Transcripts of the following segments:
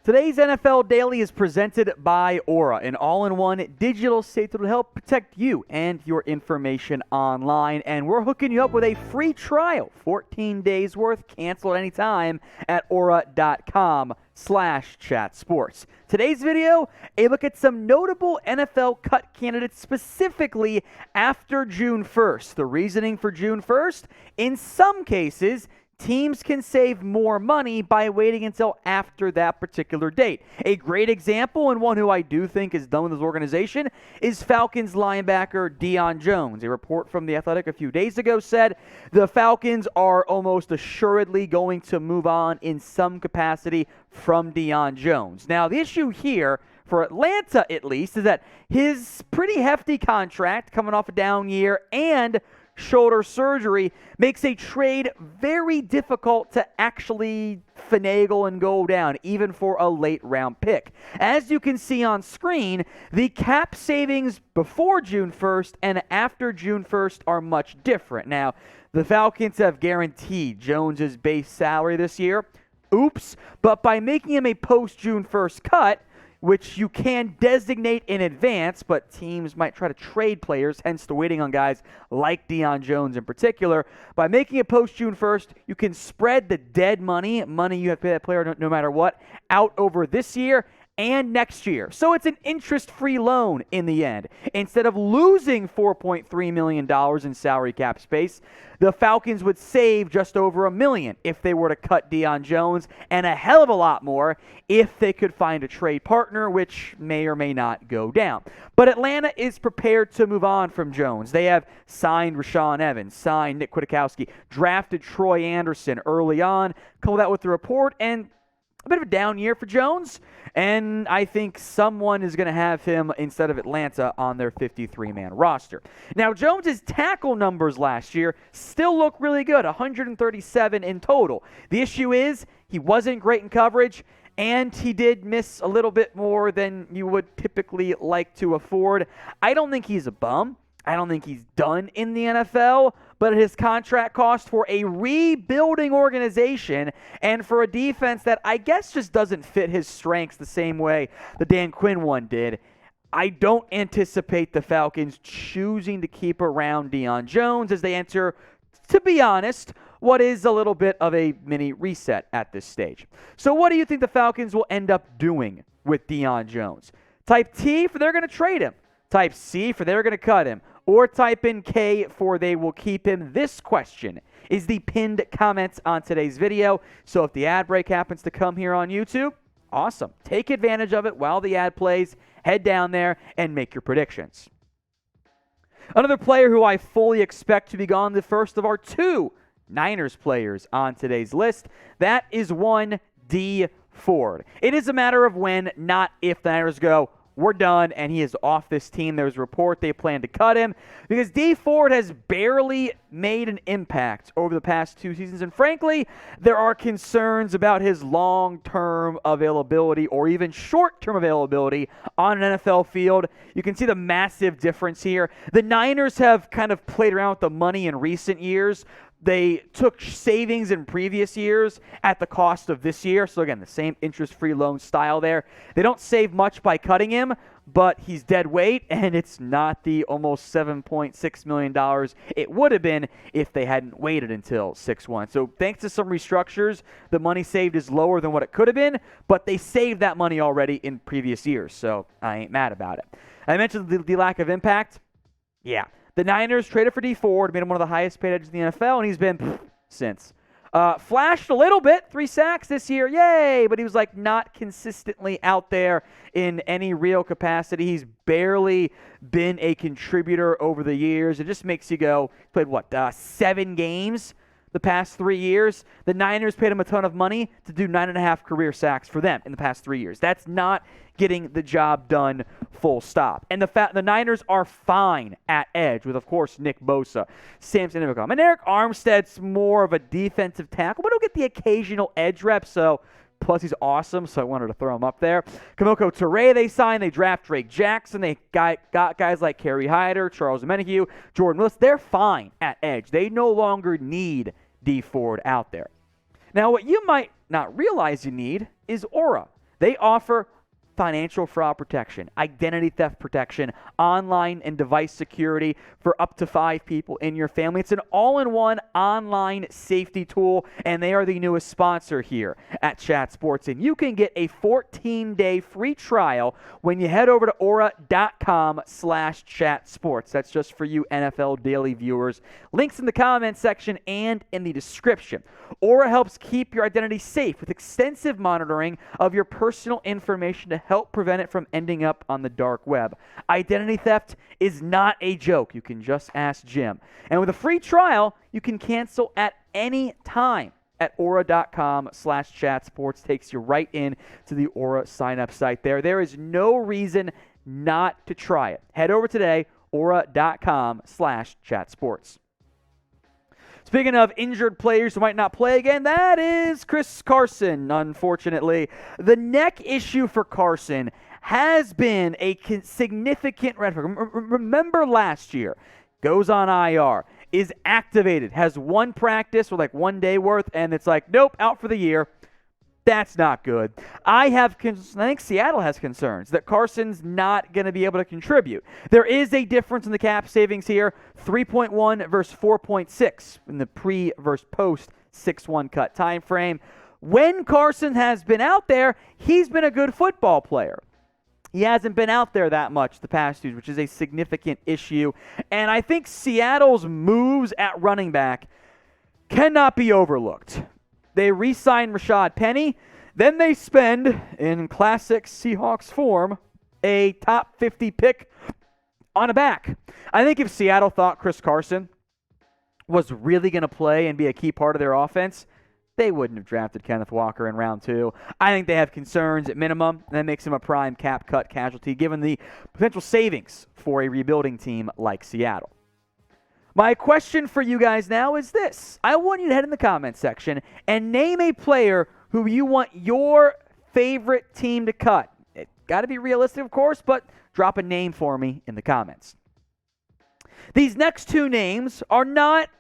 Today's NFL Daily is presented by Aura, an all-in-one digital safe that will help protect you and your information online. And we're hooking you up with a free trial, 14 days worth, cancel at any time at aura.com/chatsports. Today's video, a look at some notable NFL cut candidates specifically after June 1st. The reasoning for June 1st, in some cases, teams can save more money by waiting until after that particular date. A great example, and one who I do think is done with his organization, is Falcons linebacker Deion Jones. A report from The Athletic a few days ago said the Falcons are almost assuredly going to move on in some capacity from Deion Jones. Now, the issue here, for Atlanta at least, is that his pretty hefty contract coming off a down year and shoulder surgery makes a trade very difficult to actually finagle and go down, even for a late round pick. As you can see on screen, the cap savings before June 1st and after June 1st are much different. Now, the Falcons have guaranteed Jones's base salary this year. Oops. But by making him a post-June 1st cut, which you can designate in advance, but teams might try to trade players, hence the waiting on guys like Deion Jones in particular. By making it post-June 1st, you can spread the dead money you have to pay that player no matter what, out over this year and next year. So it's an interest-free loan in the end. Instead of losing $4.3 million in salary cap space, the Falcons would save just over $1 million if they were to cut Deion Jones, and a hell of a lot more if they could find a trade partner, which may or may not go down. But Atlanta is prepared to move on from Jones. They have signed Rashaan Evans, signed Nick Kwiatkowski, drafted Troy Anderson early on, couple that with the report, and a bit of a down year for Jones, and I think someone is going to have him instead of Atlanta on their 53-man roster. Now, Jones's tackle numbers last year still look really good, 137 in total. The issue is he wasn't great in coverage, and he did miss a little bit more than you would typically like to afford. I don't think he's a bum. I don't think he's done in the NFL, but his contract cost for a rebuilding organization and for a defense that I guess just doesn't fit his strengths the same way the Dan Quinn one did, I don't anticipate the Falcons choosing to keep around Deion Jones as they enter, to be honest, what is a little bit of a mini reset at this stage. So what do you think the Falcons will end up doing with Deion Jones? Type T for they're going to trade him. Type C for they're going to cut him. Or type in K for they will keep him. This question is the pinned comments on today's video. So if the ad break happens to come here on YouTube, awesome. Take advantage of it while the ad plays. Head down there and make your predictions. Another player who I fully expect to be gone, the first of our two Niners players on today's list, that is one Dee Ford. It is a matter of when, not if the Niners go, we're done, and he is off this team. There's a report they plan to cut him because Dee Ford has barely made an impact over the past 2 seasons, and frankly, there are concerns about his long-term availability or even short-term availability on an NFL field. You can see the massive difference here. The Niners have kind of played around with the money in recent years. They took savings in previous years at the cost of this year. So, again, the same interest-free loan style there. They don't save much by cutting him, but he's dead weight, and it's not the almost $7.6 million it would have been if they hadn't waited until 6/1. So, thanks to some restructures, the money saved is lower than what it could have been, but they saved that money already in previous years, so I ain't mad about it. I mentioned the lack of impact. Yeah. The Niners traded for Dee Ford, made him one of the highest paid edges in the NFL, and he's been since. Flashed a little bit, 3 sacks this year, yay! But he was like not consistently out there in any real capacity. He's barely been a contributor over the years. It just makes you go, played what, 7 games the past 3 years? The Niners paid him a ton of money to do 9.5 career sacks for them in the past 3 years. That's not getting the job done, full stop. And the Niners are fine at edge with, of course, Nick Bosa, Samson Ebukam. And Eric Armstead's more of a defensive tackle, but he'll get the occasional edge rep, so plus he's awesome, so I wanted to throw him up there. Kamoko Toure they signed. They draft Drake Jackson. They got guys like Kerry Hyder, Charles Omenihu, Jordan Willis. They're fine at edge. They no longer need Dee Ford out there. Now, what you might not realize you need is Aura. They offer financial fraud protection, identity theft protection, online and device security for up to 5 people in your family. It's an all-in-one online safety tool, and they are the newest sponsor here at Chat Sports. And you can get a 14-day free trial when you head over to aura.com/chatsports. That's just for you NFL Daily viewers. Links in the comment section and in the description. Aura helps keep your identity safe with extensive monitoring of your personal information to help prevent it from ending up on the dark web. Identity theft is not a joke. You can just ask Jim. And with a free trial, you can cancel at any time at aura.com/chatsports. Takes you right in to the Aura sign-up site there. There is no reason not to try it. Head over today, aura.com/chatsports. Speaking of injured players who might not play again, that is Chris Carson, unfortunately. The neck issue for Carson has been a significant red flag. Remember last year, goes on IR, is activated, has one practice or like 1 day worth, and it's like, nope, out for the year. That's not good. I think Seattle has concerns that Carson's not going to be able to contribute. There is a difference in the cap savings here, 3.1 versus 4.6 in the pre versus post 6-1 cut time frame. When Carson has been out there, he's been a good football player. He hasn't been out there that much the past 2 years, which is a significant issue. And I think Seattle's moves at running back cannot be overlooked. They re-sign Rashad Penny. Then they spend, in classic Seahawks form, a top 50 pick on a back. I think if Seattle thought Chris Carson was really going to play and be a key part of their offense, they wouldn't have drafted Kenneth Walker in round 2. I think they have concerns at minimum, and that makes him a prime cap cut casualty given the potential savings for a rebuilding team like Seattle. My question for you guys now is this. I want you to head in the comments section and name a player who you want your favorite team to cut. It got to be realistic, of course, but drop a name for me in the comments. These next 2 names are not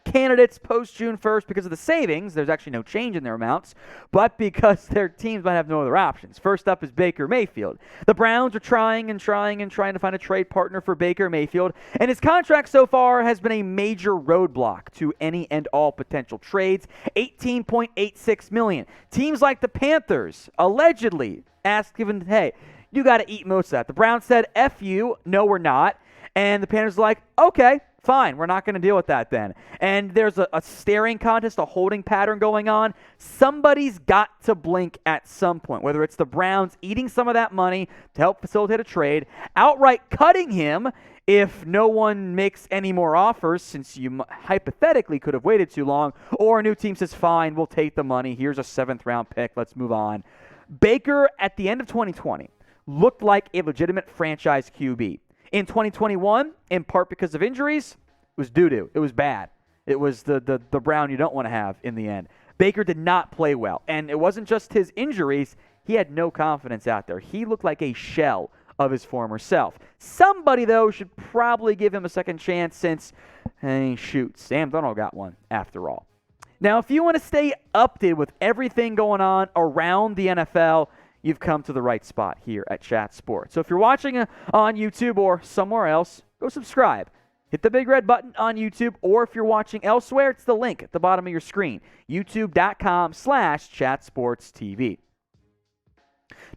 candidates post June 1st because of the savings. There's actually no change in their amounts, but because their teams might have no other options. First up is Baker Mayfield. The Browns are trying to find a trade partner for Baker Mayfield, and his contract so far has been a major roadblock to any and all potential trades. $18.86 million. Teams like the Panthers allegedly asked him, hey, you got to eat most of that. The Browns said, F you, no we're not. And the Panthers are like, okay, fine, we're not going to deal with that then. And there's a staring contest, a holding pattern going on. Somebody's got to blink at some point, whether it's the Browns eating some of that money to help facilitate a trade, outright cutting him if no one makes any more offers, since you hypothetically could have waited too long, or a new team says, fine, we'll take the money. Here's a 7th-round pick. Let's move on. Baker, at the end of 2020, looked like a legitimate franchise QB. In 2021, in part because of injuries, it was doo-doo. It was bad. It was the Brown you don't want to have in the end. Baker did not play well, and it wasn't just his injuries. He had no confidence out there. He looked like a shell of his former self. Somebody, though, should probably give him a second chance since, shoot, Sam Darnold got one after all. Now, if you want to stay updated with everything going on around the NFL, you've come to the right spot here at Chat Sports. So if you're watching on YouTube or somewhere else, go subscribe. Hit the big red button on YouTube, or if you're watching elsewhere, it's the link at the bottom of your screen, youtube.com/chatsportstv.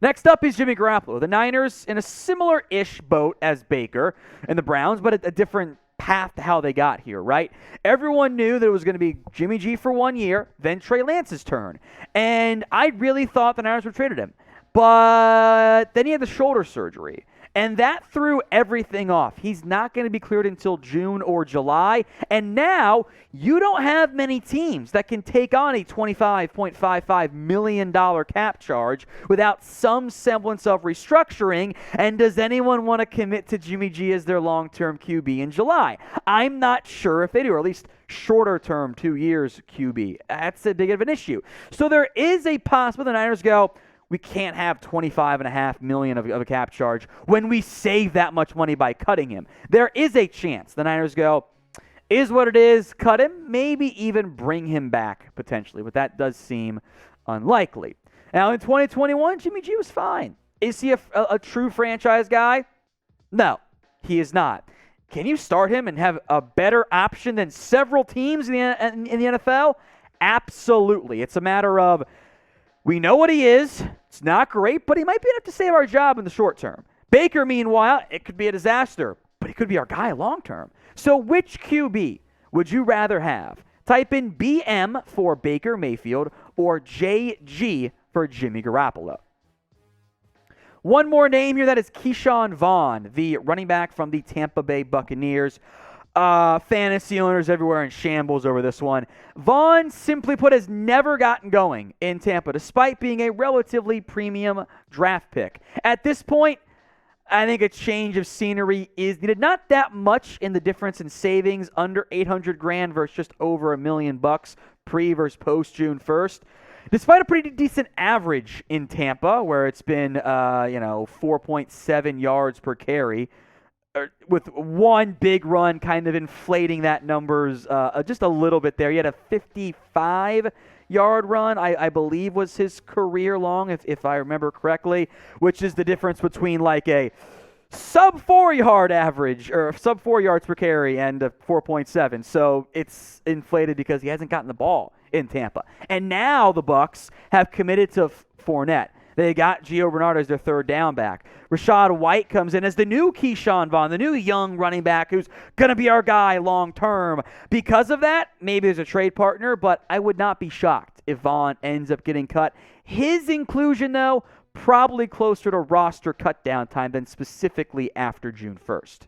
Next up is Jimmy Garoppolo. The Niners in a similar-ish boat as Baker and the Browns, but a different path to how they got here, right? Everyone knew that it was going to be Jimmy G for 1 year, then Trey Lance's turn. And I really thought the Niners would have traded him. But then he had the shoulder surgery, and that threw everything off. He's not going to be cleared until June or July, and now you don't have many teams that can take on a $25.55 million cap charge without some semblance of restructuring, and does anyone want to commit to Jimmy G as their long-term QB in July? I'm not sure if they do, or at least shorter-term 2 years QB. That's a big of an issue. So there is a possibility the Niners go, we can't have $25.5 million of a cap charge when we save that much money by cutting him. There is a chance the Niners go, is what it is, cut him, maybe even bring him back potentially, but that does seem unlikely. Now, in 2021, Jimmy G was fine. Is he a true franchise guy? No, he is not. Can you start him and have a better option than several teams in the NFL? Absolutely. It's a matter of, we know what he is. It's not great, but he might be enough to save our job in the short term. Baker, meanwhile, it could be a disaster, but he could be our guy long term. So which QB would you rather have? Type in BM for Baker Mayfield or JG for Jimmy Garoppolo. One more name here, that is Keyshawn Vaughn, the running back from the Tampa Bay Buccaneers. Fantasy owners everywhere in shambles over this one. Vaughn, simply put, has never gotten going in Tampa, despite being a relatively premium draft pick. At this point, I think a change of scenery is needed. Not that much in the difference in savings, under $800,000 versus just over $1 million pre versus post June 1st. Despite a pretty decent average in Tampa, where it's been 4.7 yards per carry, with one big run kind of inflating that numbers just a little bit there. He had a 55-yard run, I believe was his career long, if I remember correctly, which is the difference between like a sub 4-yard average or sub 4 yards per carry and a 4.7. So it's inflated because he hasn't gotten the ball in Tampa. And now the Bucs have committed to Fournette. They got Gio Bernard as their third down back. Rachaad White comes in as the new Keyshawn Vaughn, the new young running back who's going to be our guy long term. Because of that, maybe there's a trade partner, but I would not be shocked if Vaughn ends up getting cut. His inclusion, though, probably closer to roster cut down time than specifically after June 1st.